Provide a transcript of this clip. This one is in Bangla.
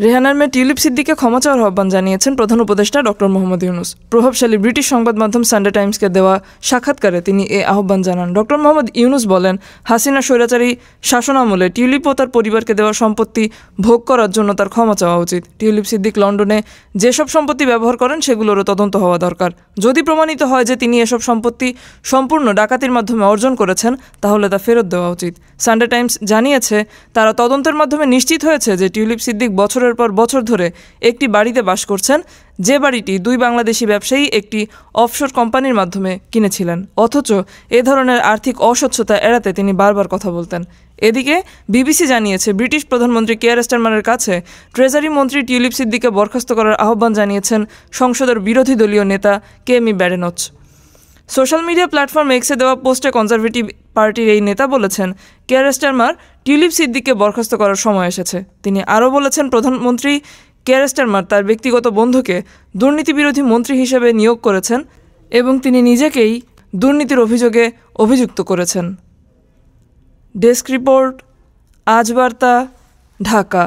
রেহানার মেয়ে টিউলিপ সিদ্দিককে ক্ষমা চাওয়ার আহ্বান জানিয়েছেন প্রধান উপদেষ্টা ডক্টর মোহাম্মদ ইউনূস। প্রভাবশালী ব্রিটিশ সংবাদ মাধ্যম সানডে টাইমসকে দেওয়া সাক্ষাৎকারে তিনি এ আহ্বান জানান। ডক্টর মোহাম্মদ ইউনূস বলেন, হাসিনা স্বৈরাচারী শাসনামলে টিউলিপ ও তার পরিবারকে দেওয়া সম্পত্তি ভোগ করার জন্য তার ক্ষমা চাওয়া উচিত। টিউলিপ সিদ্দিক লন্ডনে যেসব সম্পত্তি ব্যবহার করেন সেগুলোরও তদন্ত হওয়া দরকার। যদি প্রমাণিত হয় যে তিনি এসব সম্পত্তি সম্পূর্ণ ডাকাতির মাধ্যমে অর্জন করেছেন, তাহলে তা ফেরত দেওয়া উচিত। সানডে টাইমস জানিয়েছে, তারা তদন্তের মাধ্যমে নিশ্চিত হয়েছে যে টিউলিপ সিদ্দিক বছরের পর বছর ধরে একটি বাড়িতে বাস করছেন, যে বাড়িটি 2 বাংলাদেশি ব্যবসায়ী একটি অফশোর কোম্পানির মাধ্যমে কিনেছিলেন। অথচ এ ধরনের আর্থিক অস্বচ্ছতা এড়াতে তিনি বারবার কথা বলতেন। এদিকে বিবিসি জানিয়েছে, ব্রিটিশ প্রধানমন্ত্রী কেয়ার স্টারমারের কাছে ট্রেজারি মন্ত্রী টিউলিপ সিদ্দিককে বরখাস্ত করার আহ্বান জানিয়েছেন সংসদের বিরোধী দলীয় নেতা কেমি ব্যাডেনচ। সোশ্যাল মিডিয়া প্ল্যাটফর্ম এক্সে দেওয়া পোস্টে কনজারভেটিভ পার্টির এই নেতা বলেছেন, কেয়ার স্টারমার টিউলিপ সিদ্দিককে বরখাস্ত করার সময় এসেছে। তিনি আরও বলেছেন, প্রধানমন্ত্রী কেয়ার স্টারমার তার ব্যক্তিগত বন্ধুকে দুর্নীতিবিরোধী মন্ত্রী হিসেবে নিয়োগ করেছেন এবং তিনি নিজেকেই দুর্নীতির অভিযোগে অভিযুক্ত করেছেন। ডেস্ক রিপোর্ট, আজ বার্তা, ঢাকা।